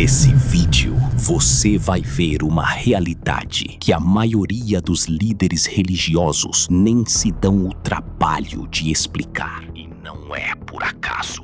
Nesse vídeo, você vai ver uma realidade que a maioria dos líderes religiosos nem se dão o trabalho de explicar. E não é por acaso.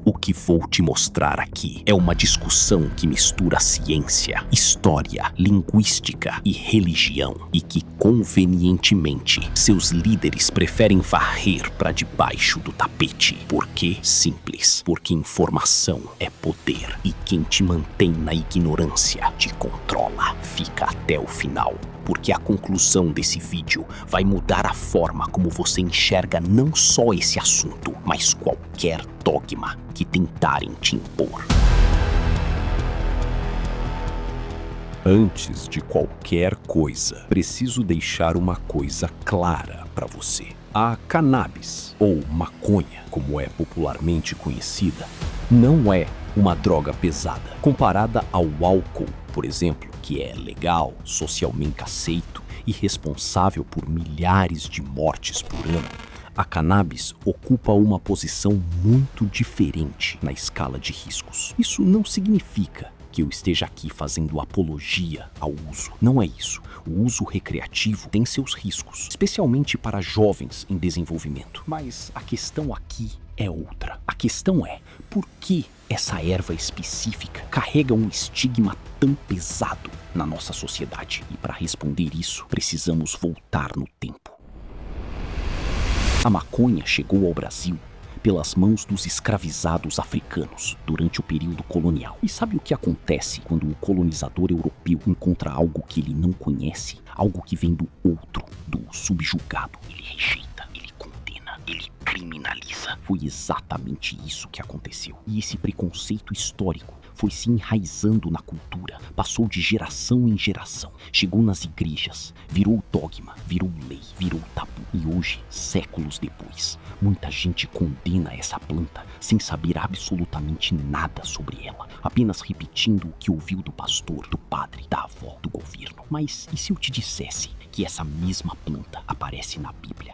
O que vou te mostrar aqui é uma discussão que mistura ciência, história, linguística e religião e que, convenientemente, seus líderes preferem varrer para debaixo do tapete. Por quê? Simples. Porque informação é poder e quem te mantém na ignorância te controla. Fica até o final, porque a conclusão desse vídeo vai mudar a forma como você enxerga não só esse assunto, mas qualquer dogma que tentarem te impor. Antes de qualquer coisa, preciso deixar uma coisa clara para você. A cannabis, ou maconha, como é popularmente conhecida, não é uma droga pesada. Comparada ao álcool, por exemplo, que é legal, socialmente aceito e responsável por milhares de mortes por ano, a cannabis ocupa uma posição muito diferente na escala de riscos. Isso não significa que eu esteja aqui fazendo apologia ao uso. Não é isso. O uso recreativo tem seus riscos, especialmente para jovens em desenvolvimento. Mas a questão aqui é outra. A questão é, por que essa erva específica carrega um estigma tão pesado na nossa sociedade? E para responder isso, precisamos voltar no tempo. A maconha chegou ao Brasil pelas mãos dos escravizados africanos durante o período colonial. E sabe o que acontece quando o colonizador europeu encontra algo que ele não conhece? Algo que vem do outro, do subjugado. Ele rejeita, ele condena, ele criminaliza. Foi exatamente isso que aconteceu. E esse preconceito histórico foi se enraizando na cultura, passou de geração em geração, chegou nas igrejas, virou dogma, virou lei, virou tabu. E hoje, séculos depois, muita gente condena essa planta sem saber absolutamente nada sobre ela, apenas repetindo o que ouviu do pastor, do padre, da avó, do governo. Mas e se eu te dissesse que essa mesma planta aparece na Bíblia?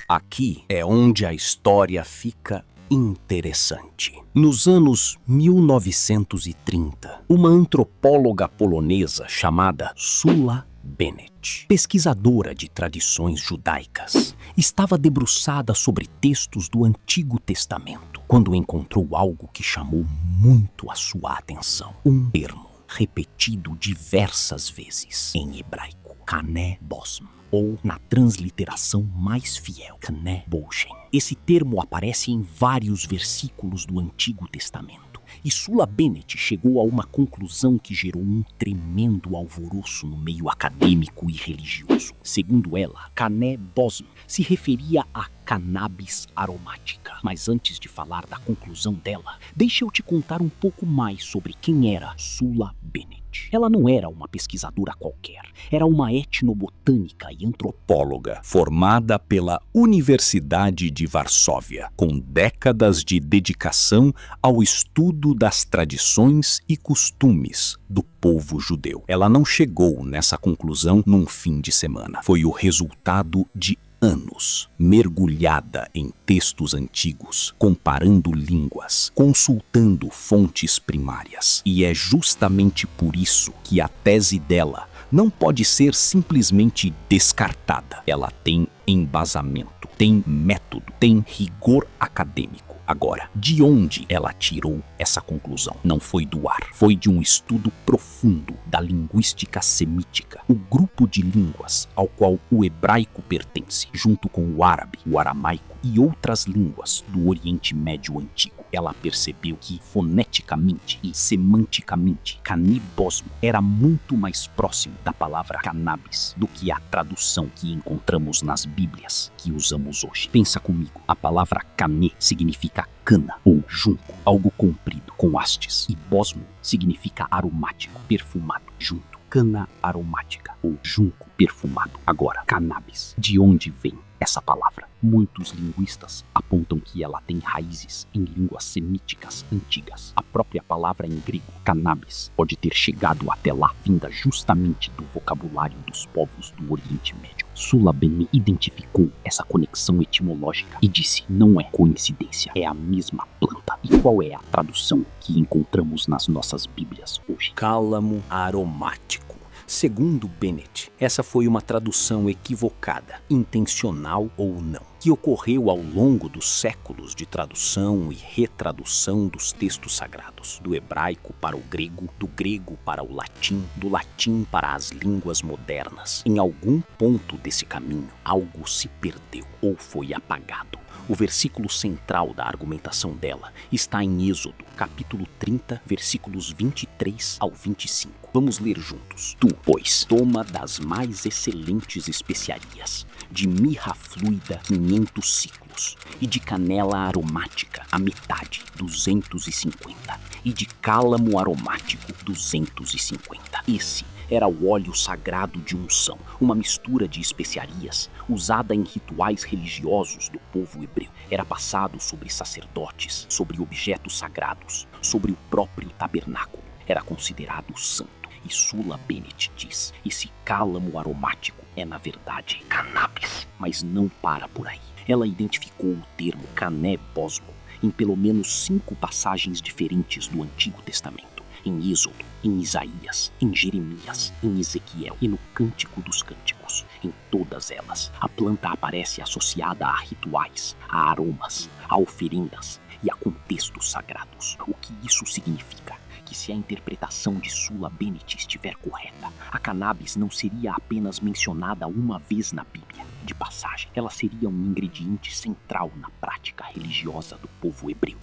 Aqui é onde a história fica interessante. Nos anos 1930, uma antropóloga polonesa chamada Sula Bennett, pesquisadora de tradições judaicas, estava debruçada sobre textos do Antigo Testamento quando encontrou algo que chamou muito a sua atenção. Um termo repetido diversas vezes em hebraico, kané bosm, ou, na transliteração mais fiel, kané boshem. Esse termo aparece em vários versículos do Antigo Testamento. E Sula Bennett chegou a uma conclusão que gerou um tremendo alvoroço no meio acadêmico e religioso. Segundo ela, kané bosm se referia a cannabis aromática. Mas antes de falar da conclusão dela, deixa eu te contar um pouco mais sobre quem era Sula Bennett. Ela não era uma pesquisadora qualquer, era uma etnobotânica e antropóloga formada pela Universidade de Varsóvia, com décadas de dedicação ao estudo das tradições e costumes do povo judeu. Ela não chegou nessa conclusão num fim de semana. Foi o resultado de anos mergulhada em textos antigos, comparando línguas, consultando fontes primárias. E é justamente por isso que a tese dela não pode ser simplesmente descartada. Ela tem embasamento, tem método, tem rigor acadêmico. Agora, de onde ela tirou essa conclusão? Não foi do ar, foi de um estudo profundo da linguística semítica, o grupo de línguas ao qual o hebraico pertence, junto com o árabe, o aramaico e outras línguas do Oriente Médio Antigo. Ela percebeu que, foneticamente e semanticamente, canibosmo era muito mais próximo da palavra cannabis do que a tradução que encontramos nas Bíblias que usamos hoje. Pensa comigo, a palavra cané significa cana ou junco, algo comprido, com hastes, e bosmo significa aromático, perfumado, junto. Cana aromática ou junco perfumado. Agora, cannabis. De onde vem essa palavra? Muitos linguistas apontam que ela tem raízes em línguas semíticas antigas. A própria palavra em grego, cannabis, pode ter chegado até lá, vinda justamente do vocabulário dos povos do Oriente Médio. Sula Bene identificou essa conexão etimológica e disse: não é coincidência, é a mesma planta. E qual é a tradução que encontramos nas nossas Bíblias hoje? Cálamo aromático. Segundo Bennett, essa foi uma tradução equivocada, intencional ou não, que ocorreu ao longo dos séculos de tradução e retradução dos textos sagrados, do hebraico para o grego, do grego para o latim, do latim para as línguas modernas. Em algum ponto desse caminho, algo se perdeu ou foi apagado. O versículo central da argumentação dela está em Êxodo, capítulo 30, versículos 23 ao 25. Vamos ler juntos. Tu, pois, toma das mais excelentes especiarias, de mirra fluida 500 ciclos, e de canela aromática a metade 250, e de cálamo aromático 250. Esse era o óleo sagrado de unção, uma mistura de especiarias usada em rituais religiosos do povo hebreu. Era passado sobre sacerdotes, sobre objetos sagrados, sobre o próprio tabernáculo. Era considerado santo. E Sula Bennett diz: esse cálamo aromático é, na verdade, cannabis. Mas não para por aí. Ela identificou o termo canébosmo em pelo menos 5 passagens diferentes do Antigo Testamento. Em Êxodo, em Isaías, em Jeremias, em Ezequiel e no Cântico dos Cânticos. Em todas elas, a planta aparece associada a rituais, a aromas, a oferendas e a contextos sagrados. O que isso significa? Que se a interpretação de Sula Bennett estiver correta, a cannabis não seria apenas mencionada uma vez na Bíblia, de passagem. Ela seria um ingrediente central na prática religiosa do povo hebreu.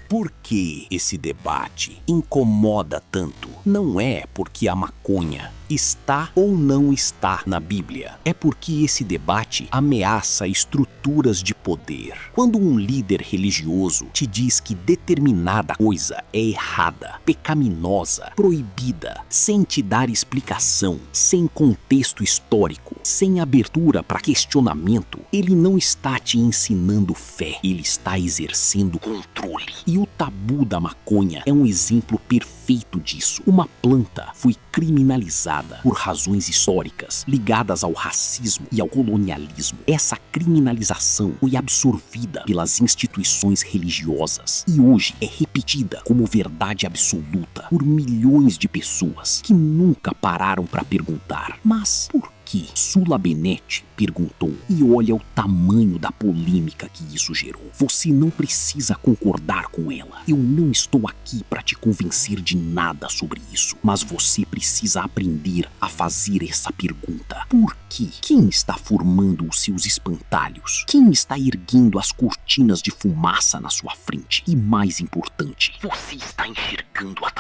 Por que esse debate incomoda tanto? Não é porque a maconha está ou não está na Bíblia. É porque esse debate ameaça estruturas de poder. Quando um líder religioso te diz que determinada coisa é errada, pecaminosa, proibida, sem te dar explicação, sem contexto histórico, sem abertura para questionamento, ele não está te ensinando fé, ele está exercendo controle. E o tabu da maconha é um exemplo perfeito disso. Uma planta foi criminalizada por razões históricas ligadas ao racismo e ao colonialismo. Essa criminalização foi absorvida pelas instituições religiosas e hoje é repetida como verdade absoluta por milhões de pessoas que nunca pararam para perguntar: mas por quê? Sula Bennett perguntou, e olha o tamanho da polêmica que isso gerou. Você não precisa concordar com ela. Eu não estou aqui para te convencer de nada sobre isso, mas você precisa aprender a fazer essa pergunta. Por quê? Quem está formando os seus espantalhos? Quem está erguendo as cortinas de fumaça na sua frente? E mais importante, você está enxergando a